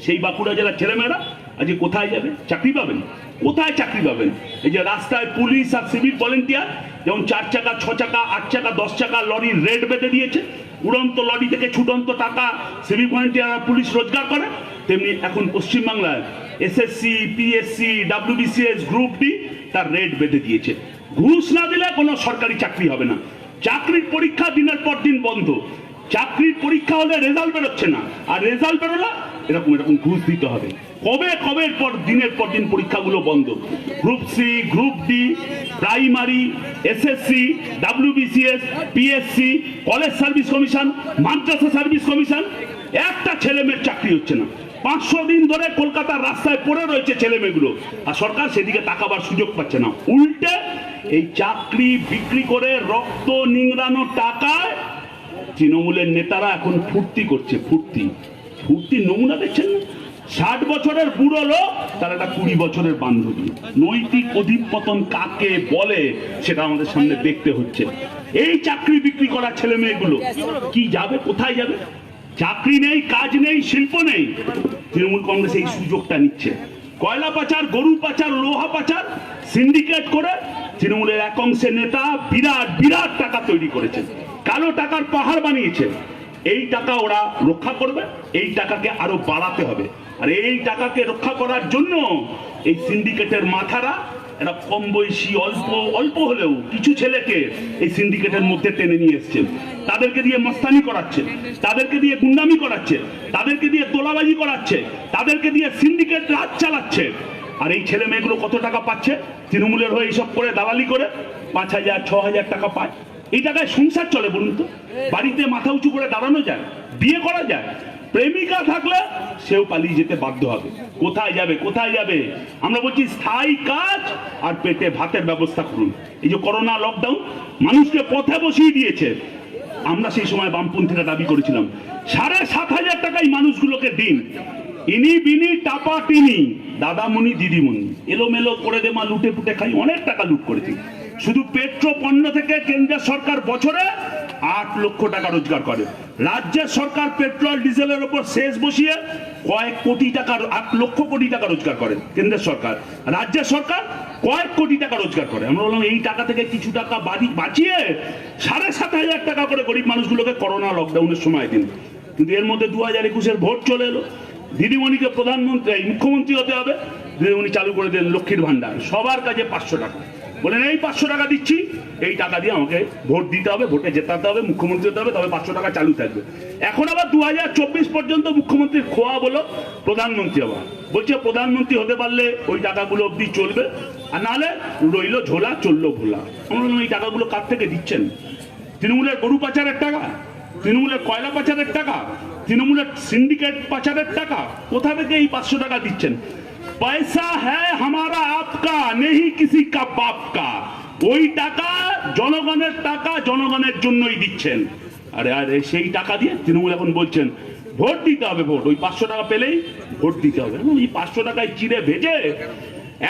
সেই বাঁকুড়া জেলার ছেলেমেয়েরা আজকে কোথায় যাবে? চাকরি পাবেন? কোথায় চাকরি পাবেন? এই যে রাস্তায় পুলিশ আর সিভিক ভলেন্টিয়ার যেমন 4 চাকা, 6 চাকা, 8 চাকা, 10 চাকা লরির রেট বেঁধে দিয়েছে, উড়ন্ত লরি থেকে ছুটন্ত টাকা সিভিক ভলেন্টিয়ার আর পুলিশ রোজগার করে, তেমনি এখন পশ্চিমবাংলায় SSC, PSC, WBCS, group D তার রেট বেঁধে দিয়েছে। ঘুষ না দিলে কোনো সরকারি চাকরি হবে না। চাকরির পরীক্ষা দিনের পর দিন বন্ধ। চাকরির পরীক্ষা হলে রেজাল্ট বেরোচ্ছে না, আর রেজাল্ট বেরোলে এরকম ঘুষ দিতে হবে। কবে পর দিনের পর দিন পরীক্ষাগুলো বন্ধ। Group C, group D, primary, SSC, WBCS, PSC, college service commission, মাদ্রাসা সার্ভিস কমিশন, একটা ছেলেমেয়ের চাকরি হচ্ছে না। 500 দিন ধরে কলকাতার রাস্তায় পড়ে রয়েছে ছেলেমেয়েগুলো, আর সরকার সেদিকে তাকাবার সুযোগ পাচ্ছে না। উল্টে এই চাকরি বিক্রি করে রক্ত নিংড়ানো টাকায় তৃণমূলের নেতারা এখন ফুর্তি করছে। ফুর্তি নমুনা দেখছেন না? 60 বছরের বুড়ো লোক, তার একটা 20 বছরের বান্ধবী। নৈতিক অধিপতন কাকে বলে সেটা আমাদের সামনে দেখতে হচ্ছে। এই চাকরি বিক্রি করা ছেলে মেয়েগুলো কি যাবে, কোথায় যাবে? চাকরি নেই, কাজ নেই, শিল্প নেই। তৃণমূল কংগ্রেস এই সুযোগটা নিচ্ছে। কয়লা পাচার, গরু পাচার, লোহা পাচার সিন্ডিকেট করে তৃণমূলের এক অংশের নেতা বিরাট বিরাট টাকা তৈরি করেছেন, কালো টাকার পাহাড় বানিয়েছে। এই টাকা ওরা রক্ষা করবে, এই টাকাকে আরো বাড়াতে হবে। আর এই টাকাকে রক্ষা করার জন্য এই সিন্ডিকেটের মাথারা এরা কম বয়সী অল্প অল্প হলেও কিছু ছেলেকে এই সিন্ডিকেটের মধ্যে টেনে নিয়ে এসছেন। তাদেরকে দিয়ে মস্তানি করাচ্ছে, তাদেরকে দিয়ে গুন্ডামি করাচ্ছে, তাদেরকে দিয়ে তোলাবাজি করাচ্ছে, তাদেরকে দিয়ে সিন্ডিকেট রাজ চালাচ্ছে। আর এই ছেলে মেয়েগুলো কত টাকা পাচ্ছে তৃণমূলের হয়ে এইসব করে, দালালি করে? 5,000 6,000 টাকা পায়। এই টাকায় সংসার চলে বলুন তো? বাড়িতে মাথা উঁচু করে দাঁড়ানো যায়? বিয়ে করা যায়? প্রেমিকা থাকলে সেও পালিয়ে যেতে বাধ্য হবে। কোথায় যাবে, কোথায় যাবে? আমরা বলছি স্থায়ী কাজ আর পেটে ভাতের ব্যবস্থা করুন। এই যে করোনা লকডাউন মানুষকে পথে বসিয়ে দিয়েছে। আমরা সেই সময় বামপন্থীরা দাবি করেছিলাম 7,500 টাকায় মানুষগুলোকে দিন। ইনি বিনি টাপা টিনি, দাদামণি দিদিমণি এলোমেলো করে দে মা, লুটে পুটে খাই। অনেক টাকা লুট করেছি। শুধু পেট্রো পণ্য থেকে কেন্দ্রের সরকার বছরে 8 লক্ষ টাকা রোজগার করে। রাজ্যের সরকার পেট্রোল ডিজেলের উপর সেচ বসিয়ে কয়েক কোটি টাকা, 8 লক্ষ কোটি টাকা রোজগার করে কেন্দ্রের সরকার। রাজ্যের সরকার কয়েক কোটি টাকা রোজগার করে। আমরা বললাম এই টাকা থেকে কিছু টাকা বাঁচিয়ে 7,500 টাকা করে গরিব মানুষগুলোকে করোনা লকডাউনের সময় দিন। কিন্তু এর মধ্যে 2021-এর ভোট চলে এলো। দিদিমণিকে প্রধানমন্ত্রী, মুখ্যমন্ত্রী হতে হবে। দিদিমণি চালু করে দিলেন লক্ষ্মীর ভান্ডার, সবার কাছে 500 টাকা। বলেন এই 500 টাকা দিচ্ছি, এই টাকা দিয়ে আমাকে ভোট দিতে হবে, ভোটে জেতাতে হবে, মুখ্যমন্ত্রী হতে হবে, তবে 500 টাকা চালু থাকবে। এখন আবার 2024 পর্যন্ত মুখ্যমন্ত্রীর খোয়া বলো প্রধানমন্ত্রী হওয়া। বলছে প্রধানমন্ত্রী হতে পারলে ওই টাকাগুলো অবধি চলবে, আর নাহলে রইলো ঝোলা, চললো ভোলা। আমরা বললাম এই টাকাগুলো কার থেকে দিচ্ছেন? তৃণমূলের গরু পাচারের টাকা, তৃণমূলের কয়লা পাচারের টাকা, তৃণমূলের সিন্ডিকেট পাচারের টাকা, কোথা থেকে এই 500 টাকা দিচ্ছেন? পয়সা হ্যায় হামারা আপকা, নেই কিসি কা বাপ কা। ওই টাকা জনগণের টাকা, জনগণের জন্যই দিচ্ছেন। আরে আরে সেই টাকা দিয়ে তৃণমূল এখন বলছেন ভোট দিতে হবে, ভোট ওই 500 টাকা পেলেই ভোট দিতে হবে। এই 500 টাকায় চিড়ে ভেজে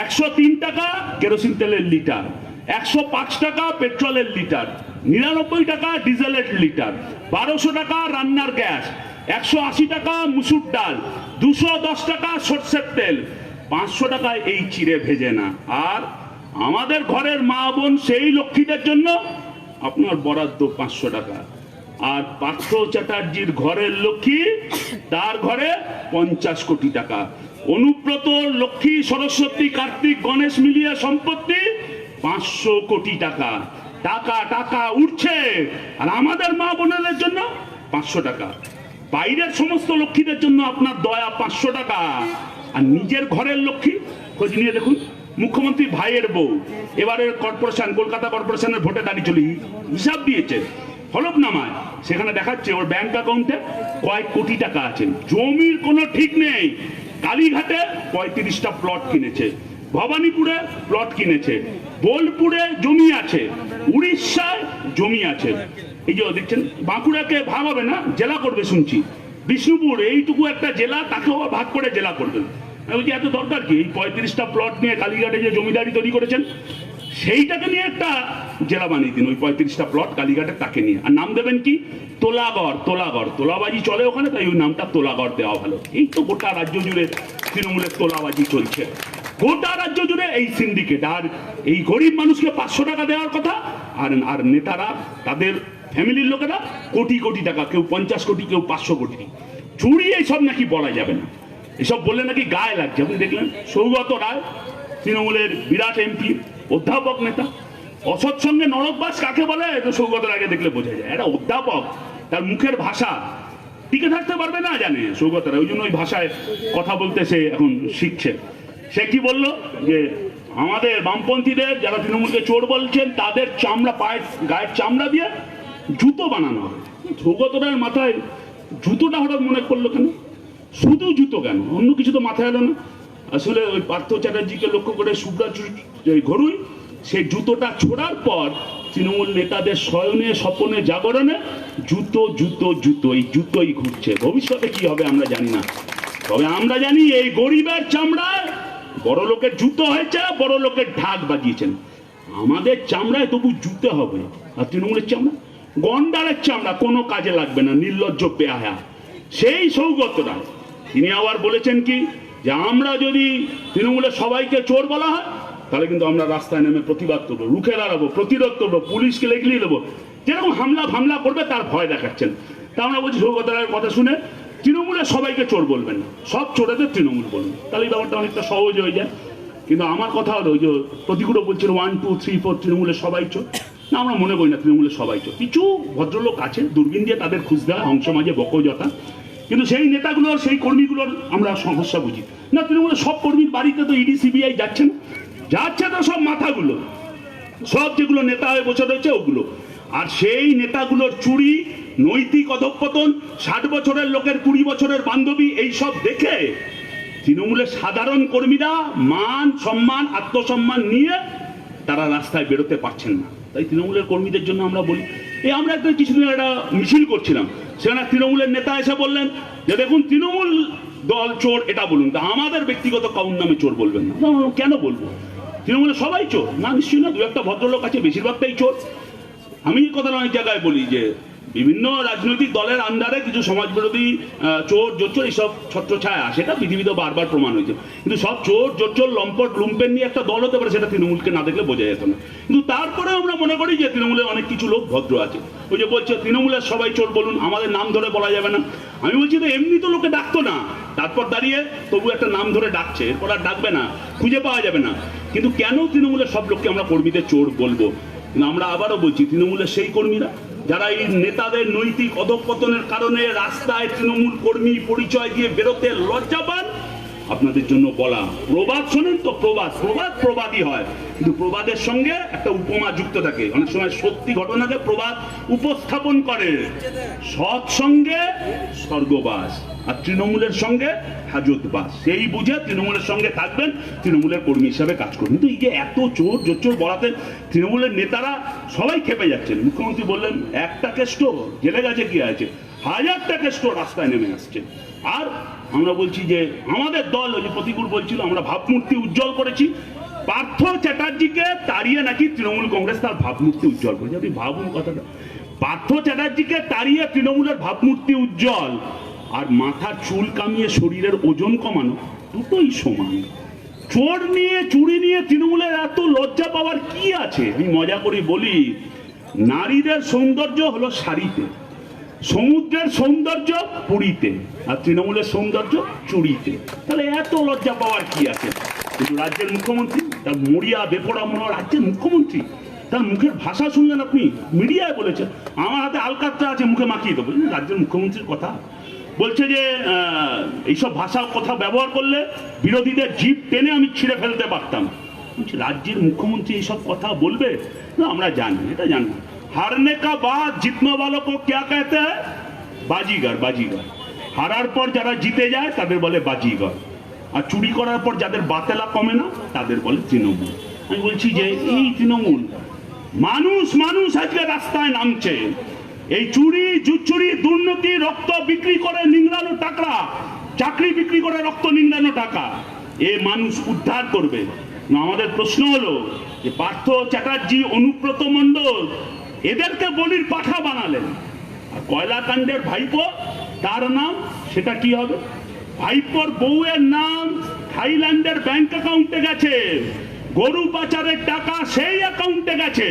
103 টাকা কেরোসিন তেলের লিটার, 105 টাকা পেট্রোলের লিটার, 99 টাকা ডিজেলের লিটার, 1200 টাকা রান্নার গ্যাস, 180 টাকা মুসুর ডাল, 210 টাকা সর্ষের তেল, 500 টাকায় এই চিড়ে ভেজে না। আর আমাদের ঘরের মা বোন সেই লক্ষ্মীদের জন্য আপনার বরাদ্দ 500 টাকা। আর পার্থ চ্যাটার্জির ঘরের লক্ষ্মী, তার ঘরে 50 কোটি টাকা। অনুব্রত, লক্ষ্মী, সরস্বতী, কার্তিক, গণেশ মিলিয়ে সম্পত্তি 500 কোটি টাকা। টাকা টাকা উঠছে, আর আমাদের মা বোনেদের জন্য 500 টাকা। বাইরের সমস্ত লক্ষ্মীদের জন্য আপনার দয়া 500 টাকা, আর নিজের ঘরের লক্ষ্মী খোঁজ নিয়ে দেখুন। মুখ্যমন্ত্রী ভাইয়ের বউ এবারের কর্পোরেশন, কলকাতা কর্পোরেশনের ভোটে দাঁড়িয়ে চলে হিসাব দিয়েছে হলফনামায়, সেখানে দেখাচ্ছে ওর ব্যাংক অ্যাকাউন্টে কয়েক কোটি টাকা আছে। জমির কোনো ঠিক নেই। কালীঘাটে 35টা প্লট কিনেছে, ভবানীপুরে প্লট কিনেছে, বোলপুরে জমি আছে, উড়িষ্যায় জমি আছে। এই যে দেখছেন বাঁকুড়াকে ভাগ হবে না, জেলা করবে শুনছি। বিষ্ণুপুর এইটুকু একটা জেলা, তাকেও ভাগ করে জেলা করবেন। আমি বলছি এত দরকার কি? এই 35টা প্লট নিয়ে কালীঘাটে যে জমিদারি তৈরি করেছেন সেইটাকে নিয়ে একটা জেলা বানিয়ে দিন। ওই 35টা প্লট কালীঘাটে তাকে নিয়ে, আর নাম দেবেন কি? তোলাগড়। তোলাগড়, তোলাবাজি চলে ওখানে, তাই ওই নামটা তোলাগড় দেওয়া ভালো। এই তো গোটা রাজ্য জুড়ে তৃণমূলের তোলাবাজি চলছে, গোটা রাজ্য জুড়ে এই সিন্ডিকেট। আর এই গরিব মানুষকে 500 টাকা দেওয়ার কথা, আর নেতারা তাদের ফ্যামিলির লোকেরা কোটি কোটি টাকা, কেউ 50 কোটি, কেউ 500 কোটি। চুরি এইসব নাকি বলা যাবে না, এসব বললে নাকি গায়ে লাগছে। আপনি দেখলেন সৌগত রায়, তৃণমূলের বিরাট এমপি, অধ্যাপক নেতা। অসৎ সঙ্গে নরকবাস কাকে বলে তো সৌগত রায়কে দেখলে বোঝা যায়। একটা অধ্যাপক, তার মুখের ভাষা টিকে থাকতে পারবে না জানে সৌগত রায়, ওই জন্য ওই ভাষায় কথা বলতে সে এখন শিখছে। সে কি বললো যে আমাদের বামপন্থীদের যারা তৃণমূলকে চোর বলছেন তাদের চামড়া, পায়ের গায়ের চামড়া দিয়ে জুতো বানানো হবে। সৌগত রায়ের মাথায় জুতোটা হঠাৎ মনে করলো কেন? শুধু জুতো কেন, অন্য কিছু তো মাথায় এলো না। আসলে ওই পার্থ চ্যাটার্জিকে লক্ষ্য করে সুব্রত ঘরুই সেই জুতোটা ছোড়ার পর তৃণমূল নেতাদের শয়নে, স্বপনে, জাগরণে জুতো জুতো জুতো, এই জুতোই ঘুরছে। ভবিষ্যতে কি হবে আমরা জানি না। তবে আমরা জানি এই গরিবের চামড়ায় বড় লোকের জুতো হয়েছে, বড় লোকের ঢাক বাজিয়েছেন। আমাদের চামড়ায় তবু জুতে হবে, আর তৃণমূলের চামড়া গন্ডারের চামড়া, কোনো কাজে লাগবে না, নির্লজ্জ বেহায়া। সেই সৌগত রায় তিনি আবার বলেছেন কি, যে আমরা যদি তৃণমূলের সবাইকে চোর বলা হয় তাহলে কিন্তু আমরা রাস্তায় নেমে প্রতিবাদ করবো, রুখে দাঁড়াবো, প্রতিরোধ করবো, পুলিশকে লেগলিয়ে দেবো, যেরকম হামলা করবে তার ভয় দেখাচ্ছেন। তা আমরা বলছি সৌগত রায়ের কথা শুনে তৃণমূলের সবাইকে চোর বলবেন না, সব চোরেদের তৃণমূল বলবেন, তাহলে এই ব্যাপারটা অনেকটা সহজ হয়ে যায়। কিন্তু আমার কথা হলো, ওই যে প্রতিকূল বলছিল 1 2 3 4 তৃণমূলের সবাই চোর, না আমরা মনে করি না তৃণমূলের সবাই চোর। কিছু ভদ্রলোক আছে দূরবীন দিয়ে তাদের খুঁজ দেওয়া, অংশ মাঝে বকজতা, কিন্তু সেই নেতাগুলোর সেই কর্মীগুলোর আমরা সমস্যা বুঝি না। তৃণমূলের সব কর্মীর বাড়িতে তো ইডি সিবিআই যাচ্ছে না, যাচ্ছে তো সব মাথাগুলো, সব যেগুলো নেতা হয়ে বসে রয়েছে ওগুলো। আর সেই নেতাগুলোর চুরি, নৈতিক অধঃপতন, 60 বছরের লোকের 20 বছরের বান্ধবী, এই সব দেখে তৃণমূলের সাধারণ কর্মীরা মান সম্মান আত্মসম্মান নিয়ে তারা রাস্তায় বেরোতে পারছেন না। তাই তৃণমূলের কর্মীদের জন্য আমরা বলি, আমরা একটা কিছুদিন একটা মিছিল করছিলাম, সেখানে তৃণমূলের নেতা এসে বললেন যে দেখুন তৃণমূল দল চোর এটা বলুন, তা আমাদের ব্যক্তিগত কাউন নামে চোর বলবেন না। কেন বলবো? তৃণমূলের সবাই চোর না? নিশ্চয়ই না, দু একটা ভদ্রলোক আছে, বেশিরভাগটাই চোর। আমি এই কথাটা অনেক জায়গায় বলি যে বিভিন্ন রাজনৈতিক দলের আন্ডারে কিছু সমাজবিরোধী চোর জোচ্চোর এইসব ছত্রছায়া, সেটা পৃথিবীতে বারবার প্রমাণ হয়েছে। কিন্তু সব চোর জোচ্চোর লম্পট লুম্পেন নিয়ে একটা দল হতে পারে, সেটা তৃণমূলকে না দেখলে বোঝা যেত না। কিন্তু তারপরে আমরা মনে করি যে তৃণমূলের অনেক কিছু লোক ভদ্র আছে। ওই যে বলছে তৃণমূলের সবাই চোর বলুন, আমাদের নাম ধরে বলা যাবে না। আমি বলছি তো এমনি তো লোকে ডাকতো না, তারপর দাঁড়িয়ে তবু একটা নাম ধরে ডাকছে, এরপর আর ডাকবে না, খুঁজে পাওয়া যাবে না। কিন্তু কেন তৃণমূলের সব লোককে আমরা কর্মীদের চোর বলবো? কিন্তু আমরা আবারও বলছি, তৃণমূলের সেই কর্মীরা যারা এই নেতাদের নৈতিক অধঃপতনের কারণে রাস্তায় তৃণমূল কর্মী পরিচয় দিয়ে বেরোতে লজ্জা পান, আপনাদের জন্য বলা, প্রবাদ শোনেন তো, প্রবাদই হয়, কিন্তু প্রবাদের সঙ্গে একটা উপমা যুক্ত থাকে। অনেক সময় সত্যি ঘটনাকে প্রবাদ উপস্থাপন করে। সৎসঙ্গে স্বর্গবাস, আর তৃণমূলের সঙ্গে হাজতবাস। সেই বুঝে তৃণমূলের সঙ্গে থাকবেন, তৃণমূলের কর্মী হিসাবে কাজ করবেন। কিন্তু এই যে এত চোর জোচ্চোর বলাতে তৃণমূলের নেতারা সবাই খেপে যাচ্ছেন। মুখ্যমন্ত্রী বললেন একটা কেষ্ট জেলে গেছে, কি আছে, 1000টা কেষ্ট রাস্তায় নেমে আসছে। আর আমরা বলছি যে আমাদের দল, ওই যে প্রতিকূল বলছিল, আমরা ভাবমূর্তি উজ্জ্বল করেছি। পার্থ চ্যাটার্জিকে তাড়িয়ে নাকি তৃণমূল কংগ্রেস তার ভাবমূর্তি উজ্জ্বল করেছে। আপনি ভাবুন কথাটা, পার্থ চ্যাটার্জিকে তাড়িয়ে তৃণমূলের ভাবমূর্তি উজ্জ্বল, আর মাথার চুল কামিয়ে শরীরের ওজন কমানো, দুটোই সমান। চোর নিয়ে চুরি নিয়ে তৃণমূলের এত লজ্জা পাওয়ার কি আছে? আমি মজা করে বলি, নারীদের সৌন্দর্য হলো শাড়িতে, সমুদ্রের সৌন্দর্য পুরীতে, আর তৃণমূলের সৌন্দর্য চুরিতে। তাহলে এত লজ্জা পাওয়ার কি আছে? কিন্তু রাজ্যের মুখ্যমন্ত্রী, তার মরিয়া বেপরা মনে রাজ্যের মুখ্যমন্ত্রী, তার মুখের ভাষা শুনলেন আপনি? মিডিয়ায় বলেছেন আমার হাতে আলকাতরা আছে, মুখে মাখিয়ে দেবো। রাজ্যের মুখ্যমন্ত্রীর কথা বলছে যে এইসব ভাষা কথা ব্যবহার করলে বিরোধীদের জিভ টেনে আমি ছিঁড়ে ফেলতে পারতাম। রাজ্যের মুখ্যমন্ত্রী এইসব কথা বলবে? না, আমরা জানি, এটা জানি। हारने का बाद जीतने वालों को क्या कहते हैं? बाजीगर। बाजीगर হারার পর যারা জিতে যায় তাদের বলে বাজিগর, আর চুরি করার পর যাদের বাতেলা কমে না তাদের বলে তৃণমূল। আমি বলছি যে এই তৃণমূল, মানুষ আজকে রাস্তায় নামছে, এই চুরি জুচ্চুরি দুর্নীতি, রক্ত বিক্রি করে নিংড়ানো টাকা, চাকরি বিক্রি করে রক্ত নিংড়ানো টাকা, এ মানুষ উদ্ধার করবে না। আমাদের প্রশ্ন হলো যে পার্থ চ্যাটার্জি, অনুব্রত মণ্ডল এদেরকে বলির পাঠা বানালেন, আর কয়লাকাণ্ডের ভাইপো তার নাম, সেটা কি হবে? ভাইপোর বউয়ের নাম থাইল্যান্ডের ব্যাংক অ্যাকাউন্টে গেছে, গরু পাচারের টাকা সেই অ্যাকাউন্টে গেছে।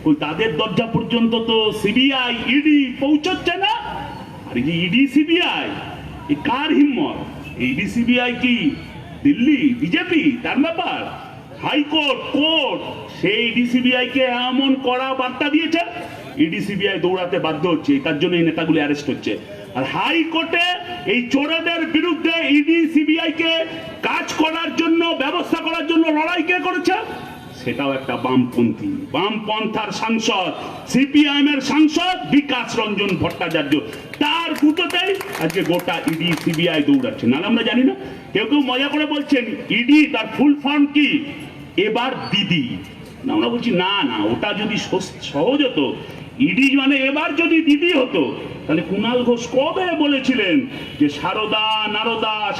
ওই তাদের দরজা পর্যন্ত তো সিবিআই ইডি পৌঁছচ্ছে না। আর এই যে ইডি সিবিআই, এই কার হিম্মত? ইডি সিবিআই কি দিল্লি বিজেপি? তার ব্যাপার। হাইকোর্ট, কোর্ট সেই ইডি সিবিআই কে এমন কড়া বার্তা দিয়েছে, ইডি সিবিআই দৌড়াতে বাধ্য হচ্ছে, তার জন্য এই নেতাগুলো অ্যারেস্ট হচ্ছে। আর হাইকোর্টে এই চোরেদের বিরুদ্ধে ইডি সিবিআই কে কাজ করার জন্য, ব্যবস্থা করার জন্য লড়াই কে করেছে? সেটাও একটা বামপন্থী, বামপন্থার সাংসদ, সিপিআইএম এর সাংসদ বিকাশ রঞ্জন ভট্টাচার্য, তার গুটোতেই আজকে গোটা ইডি সিবিআই দৌড়াচ্ছে। নাহলে আমরা জানি না। কেউ কেউ মজা করে বলছেন ইডি তার ফুল ফর্ম কি? এবার দিদি। আমরা বলছি না, ওটা যদি সহজ হতো, ইডি মানে এবার যদি দিদি হতো তাহলে কুণাল ঘোষ কবে বলেছিলেন যে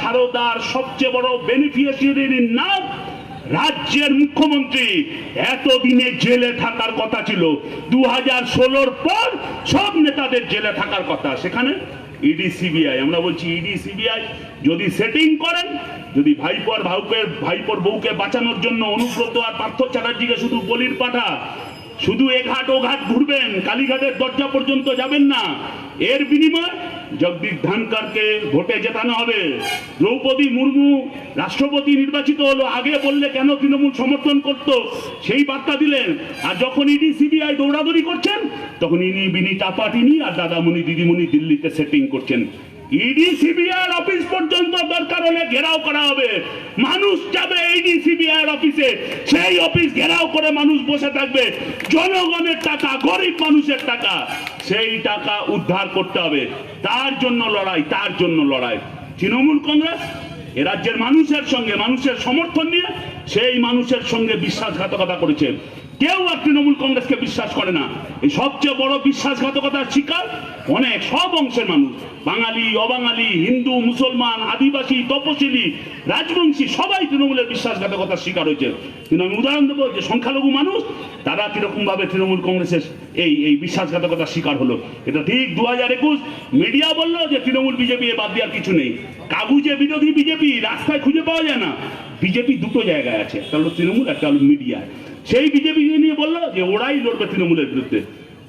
সারদার সবচেয়ে বড় বেনিফিশিয়ারির নাম রাজ্যের মুখ্যমন্ত্রী, এতদিনে জেলে থাকার কথা ছিল। 2016 পর সব নেতাদের জেলে থাকার কথা, সেখানে ইডি সিবিআই। আমরা বলছি ইডি সিবিআই যদি সেটিং করেন, যদি ভাইপোর বউকে বাঁচানোর জন্য অনুব্রত আর পার্থ চ্যাটার্জিকে শুধু বলির পাঠা, শুধু এঘাট ওঘাট ঘুরবেন, কালীঘাটের দরজা পর্যন্ত যাবেন না, এর বিনিময়ে জগদীপ ধনকরকে ভোটে জেতানো হবে। দ্রৌপদী মুর্মু রাষ্ট্রপতি নির্বাচিত হলো, আগে বললে কেন তৃণমূল সমর্থন করত সেই বার্তা দিলেন। আর যখন ইডি সিবিআই দৌড়াদৌড়ি করছেন, তখন ইনি বিনি টাপাটিনি আর দাদামণি দিদিমণি দিল্লিতে সেটিং করছেন। ইডি সিবিআই অফিস পর্যন্ত দরকার হলে ঘেরাও করা হবে, মানুষ যাবে ইডি সিবিআই অফিসে, সেই অফিস ঘেরাও করে মানুষ বসে থাকবে। জনগণের টাকা, গরিব মানুষের টাকা, সেই টাকা উদ্ধার করতে হবে। তার জন্য লড়াই। তৃণমূল কংগ্রেস এ রাজ্যের মানুষের সঙ্গে, মানুষের সমর্থন নিয়ে সেই মানুষের সঙ্গে বিশ্বাসঘাতকতা করেছে। কেউ আর তৃণমূল কংগ্রেসকে বিশ্বাস করে না। এই সবচেয়ে বড় বিশ্বাসঘাতকতার শিকার অনেক সব অংশের মানুষ, বাঙালি, অবাঙালি, হিন্দু, মুসলমান, আদিবাসী, তপশিলি, রাজবংশী, সবাই তৃণমূলের বিশ্বাসঘাতকতার শিকার হয়েছে। কিন্তু আমি উদাহরণ দেবো যে সংখ্যালঘু মানুষ তারা কিরকম ভাবে তৃণমূল কংগ্রেসের এই বিশ্বাসঘাতকতার শিকার হলো। এটা ঠিক 2021 মিডিয়া বললো যে তৃণমূল বিজেপি বাদ দেওয়ার কিছু নেই, কাগুজে বিরোধী বিজেপি রাস্তায় খুঁজে পাওয়া যায় না। বিজেপি দুটো জায়গায় আছে, একটা হলো তৃণমূল, একটা হলো মিডিয়া। সেই বিজেপি নিয়ে বললো যে ওরাই লড়বে তৃণমূলের বিরুদ্ধে।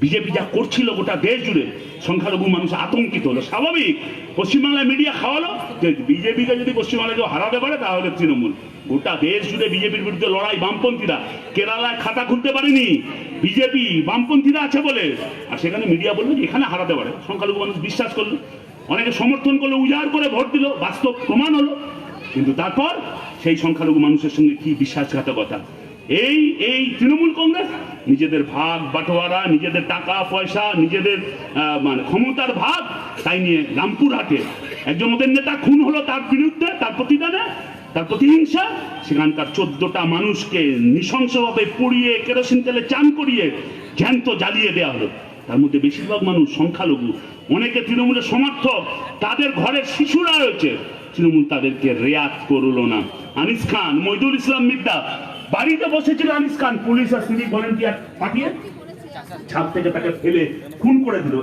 বিজেপি যা করছিল গোটা দেশ জুড়ে, সংখ্যালঘু মানুষ আতঙ্কিত হলো। স্বাভাবিক, পশ্চিমবাংলায় মিডিয়া খাওয়ালো যে বিজেপিকে যদি পশ্চিমবাংলায় কেউ হারাতে পারে তাহলে তৃণমূল। গোটা দেশ জুড়ে বিজেপির বিরুদ্ধে লড়াই। বামপন্থীরা কেরালায় খাতা খুলতে পারেনি, বিজেপি বামপন্থীরা আছে বলে, আর সেখানে মিডিয়া বললো যে এখানে হারাতে পারে। সংখ্যালঘু মানুষ বিশ্বাস করলো, অনেকে সমর্থন করলো, উজাড় করে ভোট দিল, বাস্তব প্রমাণ হলো। কিন্তু তারপর সেই সংখ্যালঘু মানুষের সঙ্গে কি বিশ্বাসঘাতকতা। এই তৃণমূল কংগ্রেস নিজেদের ভাগ বাটোয়ারা, নিজেদের টাকা পয়সা, নিজেদের মানে ক্ষমতার ভাগ, তাই নিয়ে রামপুরহাটে একজন ওদের নেতা খুন হলো, তার বিরুদ্ধে, তার প্রতিদানে, তার প্রতিহিংসা, সেখানকার 14টা মানুষকে নৃশংসভাবে পুড়িয়ে কেরোসিন তেলে চান করিয়ে জ্যান্ত জ্বালিয়ে দেওয়া হলো। তার মধ্যে বেশিরভাগ মানুষ সংখ্যালঘু, অনেকে তৃণমূলের সমর্থক, তাদের ঘরের শিশুরা রয়েছে। তৃণমূল তাদেরকে রেয়াত করলো না। আনিস খান, মইদুল ইসলাম মিদ্দা, বাড়িতে বসেছিল আনিস খান, পুলিশ আর সিভিক ভলেন্টিয়ার পাঠিয়ে ছাদ থেকে তাকে ফেলে খুন করে দিল।